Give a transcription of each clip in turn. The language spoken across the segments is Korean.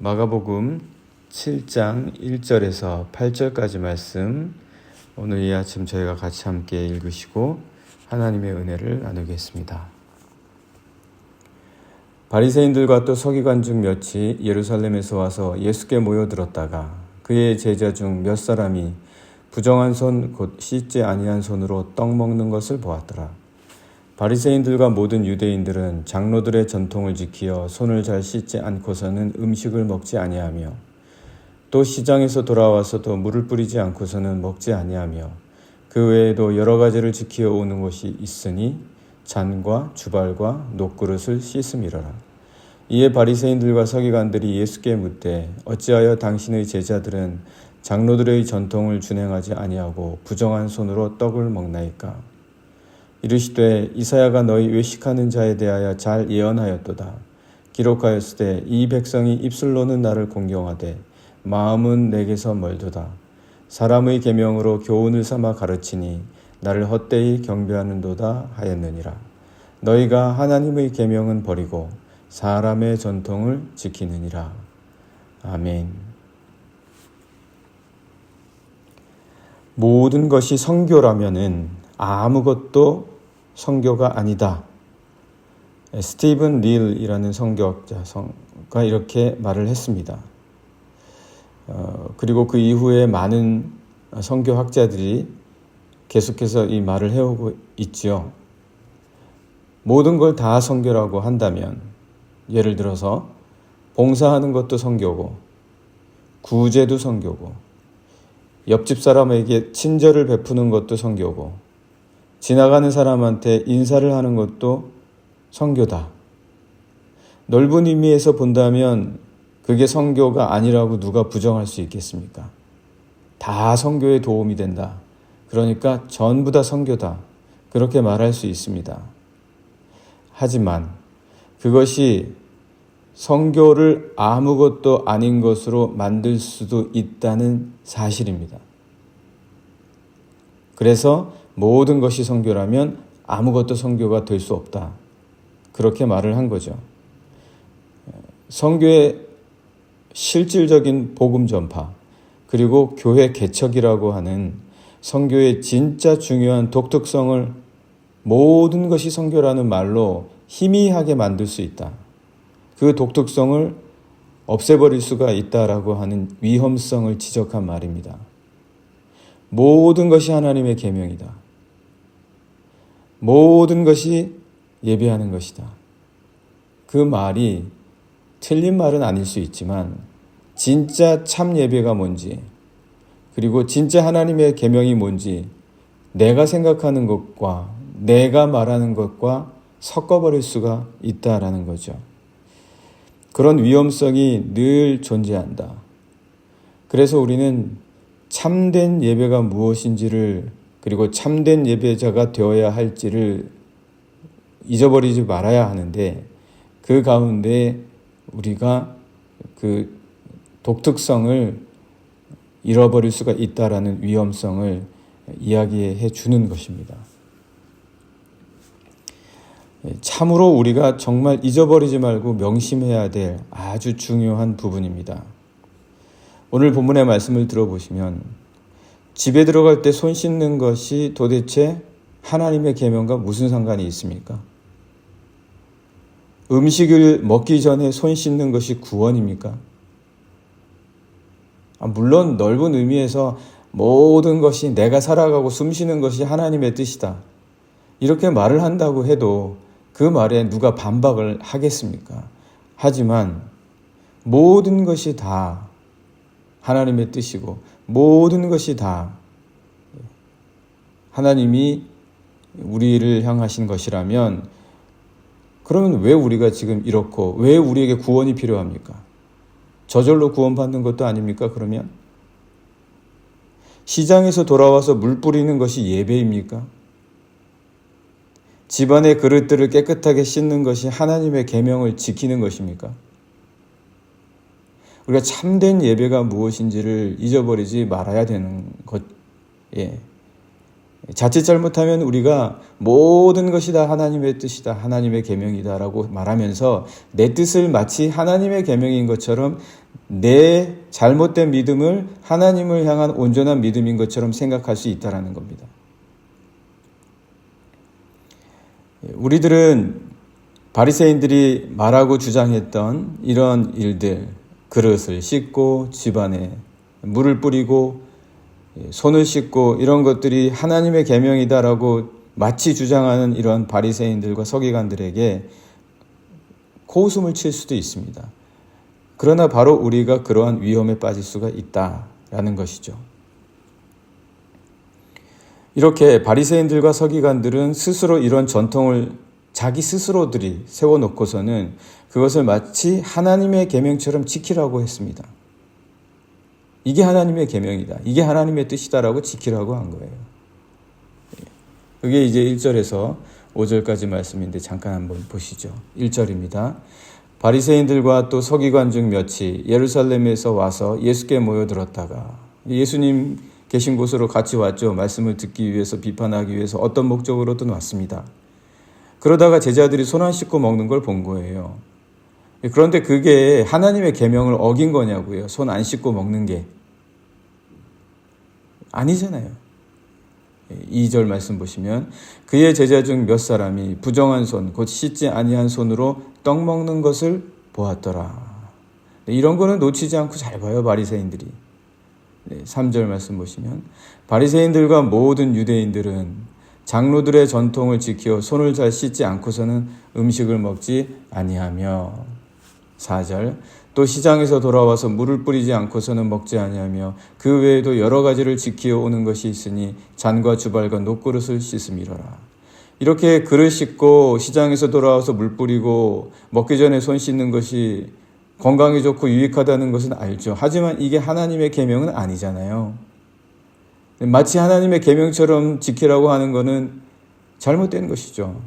마가복음 7장 1절에서 8절까지 말씀, 오늘 이 아침 저희가 같이 함께 읽으시고 하나님의 은혜를 나누겠습니다. 바리새인들과 또 서기관 중 몇이 예루살렘에서 와서 예수께 모여들었다가 그의 제자 중 몇 사람이 부정한 손 곧 씻지 아니한 손으로 떡 먹는 것을 보았더라. 바리새인들과 모든 유대인들은 장로들의 전통을 지키어 손을 잘 씻지 않고서는 음식을 먹지 아니하며 또 시장에서 돌아와서도 물을 뿌리지 않고서는 먹지 아니하며 그 외에도 여러 가지를 지키어 오는 것이 있으니 잔과 주발과 녹그릇을 씻음이러라. 이에 바리새인들과 서기관들이 예수께 묻되 어찌하여 당신의 제자들은 장로들의 전통을 준행하지 아니하고 부정한 손으로 떡을 먹나이까? 이르시되 이사야가 너희 외식하는 자에 대하여 잘 예언하였도다. 기록하였으되 이 백성이 입술로는 나를 공경하되 마음은 내게서 멀도다. 사람의 계명으로 교훈을 삼아 가르치니 나를 헛되이 경배하는도다 하였느니라. 너희가 하나님의 계명은 버리고 사람의 전통을 지키느니라. 아멘. 모든 것이 성교라면은 아무것도 성교가 아니다. 스티븐 릴이라는 성교학자가 이렇게 말을 했습니다. 그리고 그 이후에 많은 성교학자들이 계속해서 이 말을 해오고 있지요. 모든 걸 다 성교라고 한다면, 예를 들어서 봉사하는 것도 성교고, 구제도 성교고, 옆집 사람에게 친절을 베푸는 것도 성교고, 지나가는 사람한테 인사를 하는 것도 성교다. 넓은 의미에서 본다면 그게 성교가 아니라고 누가 부정할 수 있겠습니까? 다 성교에 도움이 된다. 그러니까 전부 다 성교다. 그렇게 말할 수 있습니다. 하지만 그것이 성교를 아무것도 아닌 것으로 만들 수도 있다는 사실입니다. 그래서 모든 것이 성교라면 아무것도 성교가 될 수 없다. 그렇게 말을 한 거죠. 성교의 실질적인 복음 전파, 그리고 교회 개척이라고 하는 성교의 진짜 중요한 독특성을 모든 것이 성교라는 말로 희미하게 만들 수 있다. 그 독특성을 없애버릴 수가 있다라고 하는 위험성을 지적한 말입니다. 모든 것이 하나님의 계명이다. 모든 것이 예배하는 것이다. 그 말이 틀린 말은 아닐 수 있지만 진짜 참 예배가 뭔지, 그리고 진짜 하나님의 계명이 뭔지 내가 생각하는 것과 내가 말하는 것과 섞어버릴 수가 있다라는 거죠. 그런 위험성이 늘 존재한다. 그래서 우리는 참된 예배가 무엇인지를, 그리고 참된 예배자가 되어야 할지를 잊어버리지 말아야 하는데, 그 가운데 우리가 그 독특성을 잃어버릴 수가 있다라는 위험성을 이야기해 주는 것입니다. 참으로 우리가 정말 잊어버리지 말고 명심해야 될 아주 중요한 부분입니다. 오늘 본문의 말씀을 들어보시면 집에 들어갈 때 손 씻는 것이 도대체 하나님의 계명과 무슨 상관이 있습니까? 음식을 먹기 전에 손 씻는 것이 구원입니까? 물론 넓은 의미에서 모든 것이 내가 살아가고 숨쉬는 것이 하나님의 뜻이다. 이렇게 말을 한다고 해도 그 말에 누가 반박을 하겠습니까? 하지만 모든 것이 다 하나님의 뜻이고 모든 것이 다 하나님이 우리를 향하신 것이라면, 그러면 왜 우리가 지금 이렇고 왜 우리에게 구원이 필요합니까? 저절로 구원받는 것도 아닙니까? 그러면 시장에서 돌아와서 물 뿌리는 것이 예배입니까? 집안의 그릇들을 깨끗하게 씻는 것이 하나님의 계명을 지키는 것입니까? 우리가 참된 예배가 무엇인지를 잊어버리지 말아야 되는 것. 자칫 잘못하면 우리가 모든 것이 다 하나님의 뜻이다, 하나님의 계명이다라고 말하면서 내 뜻을 마치 하나님의 계명인 것처럼 내 잘못된 믿음을 하나님을 향한 온전한 믿음인 것처럼 생각할 수 있다는 겁니다. 우리들은 바리새인들이 말하고 주장했던 이런 일들, 그릇을 씻고 집안에 물을 뿌리고 손을 씻고 이런 것들이 하나님의 계명이다라고 마치 주장하는 이런 바리새인들과 서기관들에게 코웃음을 칠 수도 있습니다. 그러나 바로 우리가 그러한 위험에 빠질 수가 있다라는 것이죠. 이렇게 바리새인들과 서기관들은 스스로 이런 전통을 자기 스스로들이 세워놓고서는 그것을 마치 하나님의 계명처럼 지키라고 했습니다. 이게 하나님의 계명이다, 이게 하나님의 뜻이다라고 지키라고 한 거예요. 그게 이제 1절에서 5절까지 말씀인데 잠깐 한번 보시죠. 1절입니다. 바리새인들과 또 서기관 중 몇이 예루살렘에서 와서 예수께 모여들었다가, 예수님 계신 곳으로 같이 왔죠. 말씀을 듣기 위해서, 비판하기 위해서 어떤 목적으로든 왔습니다. 그러다가 제자들이 손 안 씻고 먹는 걸 본 거예요. 그런데 그게 하나님의 계명을 어긴 거냐고요. 손 안 씻고 먹는 게 아니잖아요. 2절 말씀 보시면 그의 제자 중 몇 사람이 부정한 손, 곧 씻지 아니한 손으로 떡 먹는 것을 보았더라. 이런 거는 놓치지 않고 잘 봐요, 바리새인들이. 3절 말씀 보시면 바리새인들과 모든 유대인들은 장로들의 전통을 지켜 손을 잘 씻지 않고서는 음식을 먹지 아니하며, 4절 또 시장에서 돌아와서 물을 뿌리지 않고서는 먹지 아니하며 그 외에도 여러 가지를 지키어 오는 것이 있으니 잔과 주발과 녹그릇을 씻음이로라. 이렇게 그릇 씻고 시장에서 돌아와서 물 뿌리고 먹기 전에 손 씻는 것이 건강에 좋고 유익하다는 것은 알죠. 하지만 이게 하나님의 계명은 아니잖아요. 마치 하나님의 계명처럼 지키라고 하는 것은 잘못된 것이죠.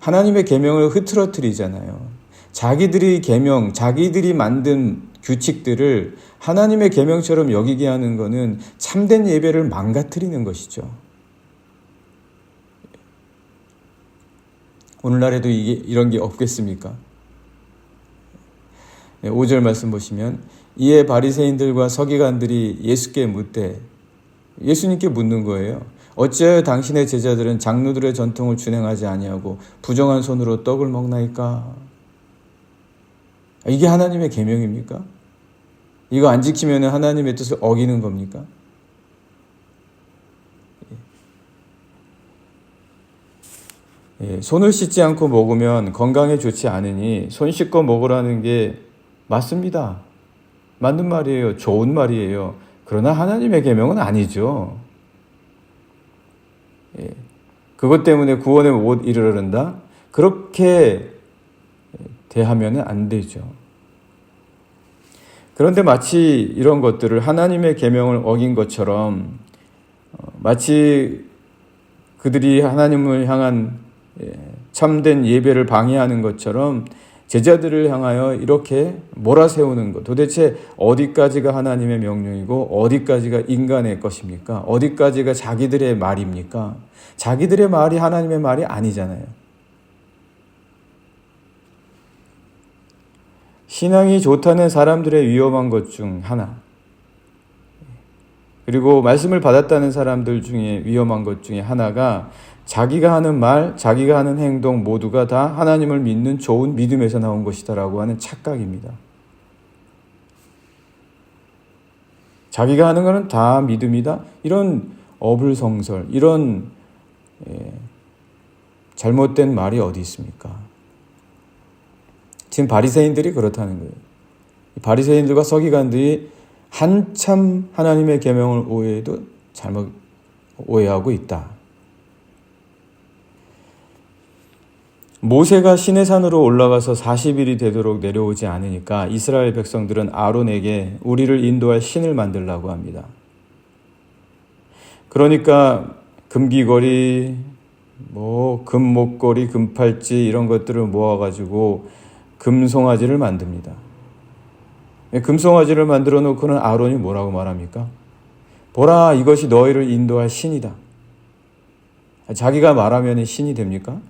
하나님의 계명을 흐트러뜨리잖아요. 자기들이 계명, 자기들이 만든 규칙들을 하나님의 계명처럼 여기게 하는 것은 참된 예배를 망가뜨리는 것이죠. 오늘날에도 이런 게 없겠습니까? 5절 말씀 보시면 이에 바리새인들과 서기관들이 예수께 묻되, 예수님께 묻는 거예요. 어찌하여 당신의 제자들은 장로들의 전통을 준행하지 아니하고 부정한 손으로 떡을 먹나이까? 이게 하나님의 계명입니까? 이거 안 지키면 하나님의 뜻을 어기는 겁니까? 손을 씻지 않고 먹으면 건강에 좋지 않으니 손 씻고 먹으라는 게 맞습니다. 맞는 말이에요. 좋은 말이에요. 그러나 하나님의 계명은 아니죠. 그것 때문에 구원에 못 이르른다? 그렇게 대하면 안 되죠. 그런데 마치 이런 것들을 하나님의 계명을 어긴 것처럼, 마치 그들이 하나님을 향한 참된 예배를 방해하는 것처럼 제자들을 향하여 이렇게 몰아세우는 것, 도대체 어디까지가 하나님의 명령이고 어디까지가 인간의 것입니까? 어디까지가 자기들의 말입니까? 자기들의 말이 하나님의 말이 아니잖아요. 신앙이 좋다는 사람들의 위험한 것 중 하나, 그리고 말씀을 받았다는 사람들 중에 위험한 것 중에 하나가 자기가 하는 말, 자기가 하는 행동 모두가 다 하나님을 믿는 좋은 믿음에서 나온 것이다라고 하는 착각입니다. 자기가 하는 것은 다 믿음이다? 이런 어불성설, 이런 잘못된 말이 어디 있습니까? 지금 바리새인들이 그렇다는 거예요. 바리새인들과 서기관들이 한참 하나님의 계명을 오해해도 잘못 오해하고 있다. 모세가 시내산으로 올라가서 40일이 되도록 내려오지 않으니까 이스라엘 백성들은 아론에게 우리를 인도할 신을 만들라고 합니다. 그러니까 금귀걸이, 금목걸이, 금팔찌 이런 것들을 모아가지고 금송아지를 만듭니다. 금송아지를 만들어 놓고는 아론이 뭐라고 말합니까? 보라, 이것이 너희를 인도할 신이다. 자기가 말하면 신이 됩니까?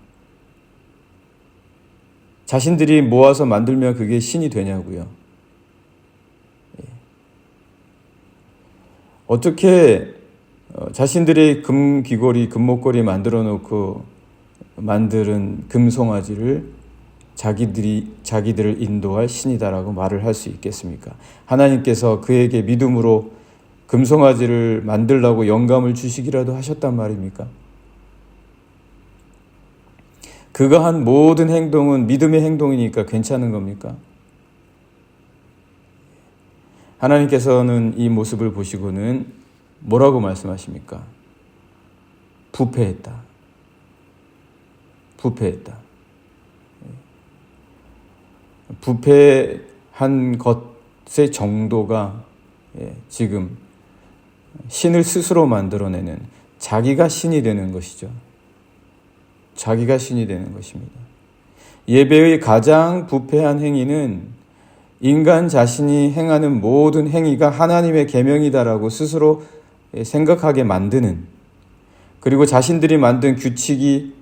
자신들이 모아서 만들면 그게 신이 되냐고요. 어떻게 자신들의 금귀걸이, 금목걸이 만들어 놓고 만드는 금송아지를 자기들을 인도할 신이다라고 말을 할 수 있겠습니까? 하나님께서 그에게 믿음으로 금송아지를 만들라고 영감을 주시기라도 하셨단 말입니까? 그가 한 모든 행동은 믿음의 행동이니까 괜찮은 겁니까? 하나님께서는 이 모습을 보시고는 뭐라고 말씀하십니까? 부패했다. 부패했다. 부패한 것의 정도가 지금 신을 스스로 만들어내는 자기가 신이 되는 것이죠. 자기가 신이 되는 것입니다. 예배의 가장 부패한 행위는 인간 자신이 행하는 모든 행위가 하나님의 계명이다라고 스스로 생각하게 만드는, 그리고 자신들이 만든 규칙이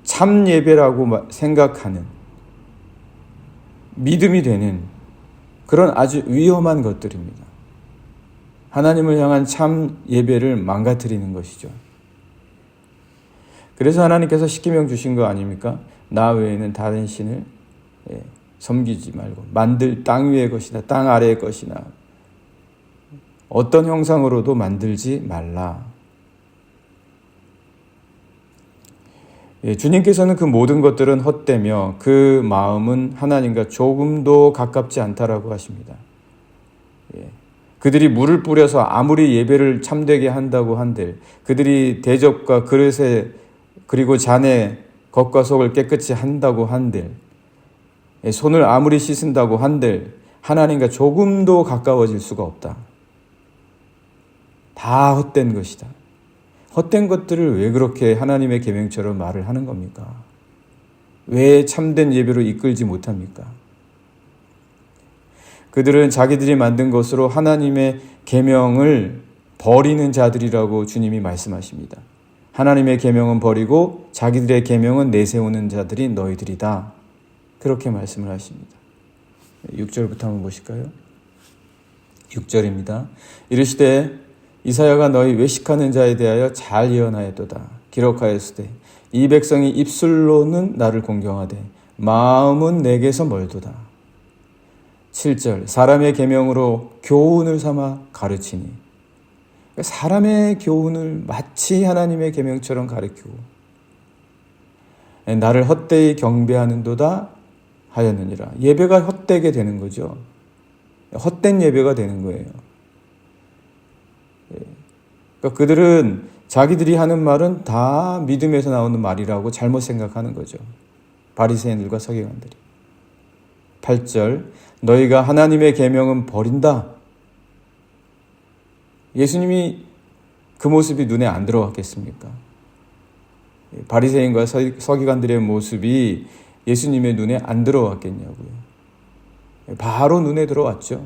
참 예배라고 생각하는, 믿음이 되는 그런 아주 위험한 것들입니다. 하나님을 향한 참 예배를 망가뜨리는 것이죠. 그래서 하나님께서 십계명 주신 거 아닙니까? 나 외에는 다른 신을 섬기지 말고, 만들 땅 위의 것이나 땅 아래의 것이나 어떤 형상으로도 만들지 말라. 주님께서는 그 모든 것들은 헛되며 그 마음은 하나님과 조금도 가깝지 않다라고 하십니다. 그들이 물을 뿌려서 아무리 예배를 참되게 한다고 한들, 그들이 대접과 그릇에 그리고 잔에 겉과 속을 깨끗이 한다고 한들, 손을 아무리 씻은다고 한들 하나님과 조금도 가까워질 수가 없다. 다 헛된 것이다. 헛된 것들을 왜 그렇게 하나님의 계명처럼 말을 하는 겁니까? 왜 참된 예배로 이끌지 못합니까? 그들은 자기들이 만든 것으로 하나님의 계명을 버리는 자들이라고 주님이 말씀하십니다. 하나님의 계명은 버리고 자기들의 계명은 내세우는 자들이 너희들이다. 그렇게 말씀을 하십니다. 6절부터 한번 보실까요? 6절입니다. 이르시되 이사야가 너희 외식하는 자에 대하여 잘 예언하였도다. 기록하였으되 이 백성이 입술로는 나를 공경하되 마음은 내게서 멀도다. 7절 사람의 계명으로 교훈을 삼아 가르치니, 사람의 교훈을 마치 하나님의 계명처럼 가르치고 나를 헛되이 경배하는도다 하였느니라. 예배가 헛되게 되는 거죠. 헛된 예배가 되는 거예요. 그러니까 그들은 자기들이 하는 말은 다 믿음에서 나오는 말이라고 잘못 생각하는 거죠. 바리새인들과 서기관들이. 8절 너희가 하나님의 계명은 버린다. 예수님이 그 모습이 눈에 안 들어왔겠습니까? 바리새인과 서기관들의 모습이 예수님의 눈에 안 들어왔겠냐고요. 바로 눈에 들어왔죠.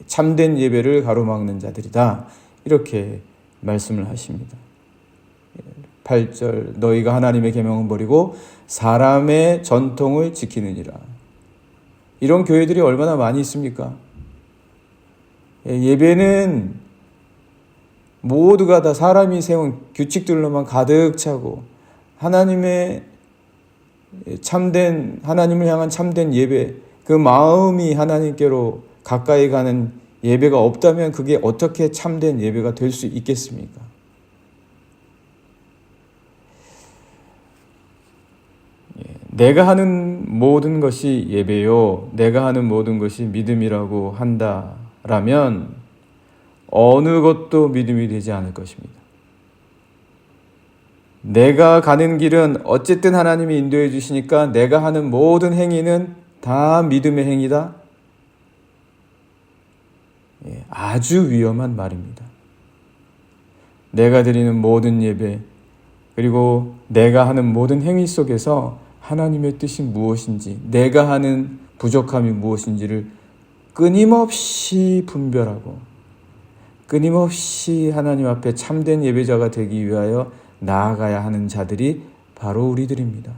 참된 예배를 가로막는 자들이다. 이렇게 말씀을 하십니다. 8절 너희가 하나님의 계명은 버리고 사람의 전통을 지키느니라. 이런 교회들이 얼마나 많이 있습니까? 예배는 모두가 다 사람이 세운 규칙들로만 가득 차고, 하나님의 참된, 하나님을 향한 참된 예배, 그 마음이 하나님께로 가까이 가는 예배가 없다면 그게 어떻게 참된 예배가 될 수 있겠습니까? 내가 하는 모든 것이 예배요, 내가 하는 모든 것이 믿음이라고 한다라면 어느 것도 믿음이 되지 않을 것입니다. 내가 가는 길은 어쨌든 하나님이 인도해 주시니까 내가 하는 모든 행위는 다 믿음의 행위다. 아주 위험한 말입니다. 내가 드리는 모든 예배, 그리고 내가 하는 모든 행위 속에서 하나님의 뜻이 무엇인지, 내가 하는 부족함이 무엇인지를 끊임없이 분별하고 끊임없이 하나님 앞에 참된 예배자가 되기 위하여 나아가야 하는 자들이 바로 우리들입니다.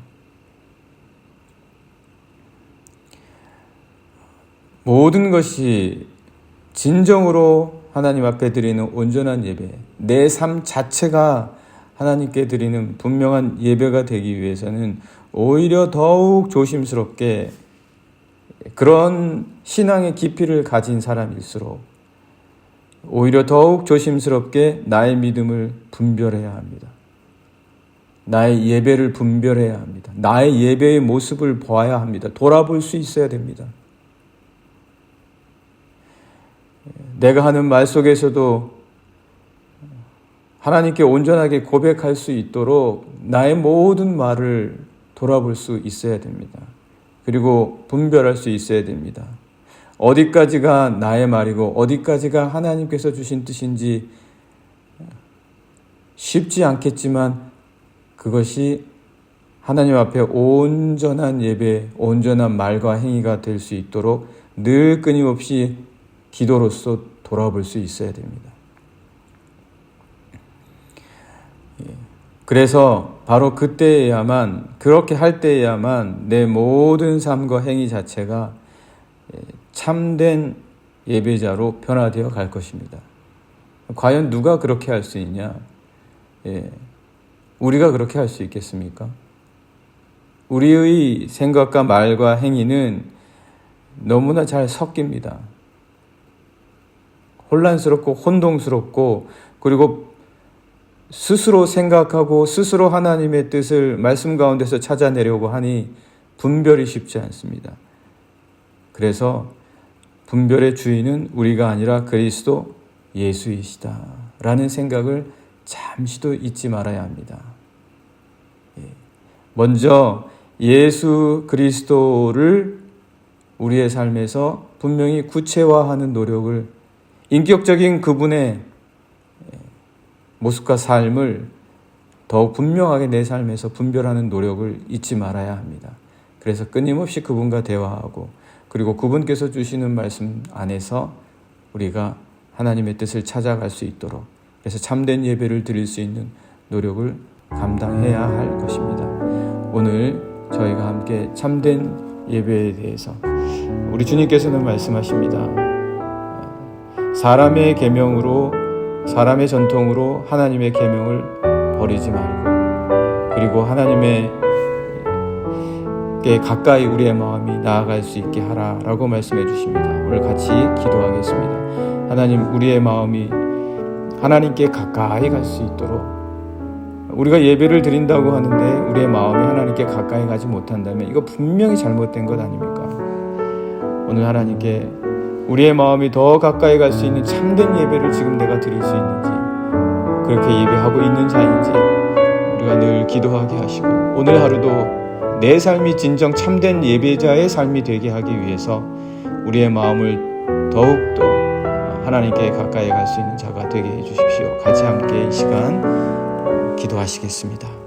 모든 것이 진정으로 하나님 앞에 드리는 온전한 예배, 내 삶 자체가 하나님께 드리는 분명한 예배가 되기 위해서는 오히려 더욱 조심스럽게 그런 신앙의 깊이를 가진 사람일수록 오히려 더욱 조심스럽게 나의 믿음을 분별해야 합니다. 나의 예배를 분별해야 합니다. 나의 예배의 모습을 보아야 합니다. 돌아볼 수 있어야 됩니다. 내가 하는 말 속에서도 하나님께 온전하게 고백할 수 있도록 나의 모든 말을 돌아볼 수 있어야 됩니다. 그리고 분별할 수 있어야 됩니다. 어디까지가 나의 말이고 어디까지가 하나님께서 주신 뜻인지 쉽지 않겠지만 그것이 하나님 앞에 온전한 예배, 온전한 말과 행위가 될 수 있도록 늘 끊임없이 기도로서 돌아볼 수 있어야 됩니다. 그래서 바로 그때에야만, 그렇게 할 때에야만 내 모든 삶과 행위 자체가 참된 예배자로 변화되어 갈 것입니다. 과연 누가 그렇게 할 수 있냐? 우리가 그렇게 할 수 있겠습니까? 우리의 생각과 말과 행위는 너무나 잘 섞입니다. 혼란스럽고 혼동스럽고 그리고 스스로 생각하고 스스로 하나님의 뜻을 말씀 가운데서 찾아내려고 하니 분별이 쉽지 않습니다. 그래서 분별의 주인은 우리가 아니라 그리스도 예수이시다라는 생각을 잠시도 잊지 말아야 합니다. 먼저 예수 그리스도를 우리의 삶에서 분명히 구체화하는 노력을, 인격적인 그분의 모습과 삶을 더욱 분명하게 내 삶에서 분별하는 노력을 잊지 말아야 합니다. 그래서 끊임없이 그분과 대화하고 그리고 그분께서 주시는 말씀 안에서 우리가 하나님의 뜻을 찾아갈 수 있도록, 그래서 참된 예배를 드릴 수 있는 노력을 감당해야 할 것입니다. 오늘 저희가 함께 참된 예배에 대해서 우리 주님께서는 말씀하십니다. 사람의 계명으로, 사람의 전통으로 하나님의 계명을 버리지 말고, 그리고 하나님께 가까이 우리의 마음이 나아갈 수 있게 하라라고 말씀해 주십니다. 오늘 같이 기도하겠습니다. 하나님, 우리의 마음이 하나님께 가까이 갈 수 있도록, 우리가 예배를 드린다고 하는데 우리의 마음이 하나님께 가까이 가지 못한다면 이거 분명히 잘못된 것 아닙니까? 오늘 하나님께 우리의 마음이 더 가까이 갈 수 있는 참된 예배를 지금 내가 드릴 수 있는지, 그렇게 예배하고 있는 자인지 우리가 늘 기도하게 하시고, 오늘 하루도 내 삶이 진정 참된 예배자의 삶이 되게 하기 위해서 우리의 마음을 더욱더 하나님께 가까이 갈 수 있는 자가 되게 해주십시오. 같이 함께 이 시간 기도하시겠습니다.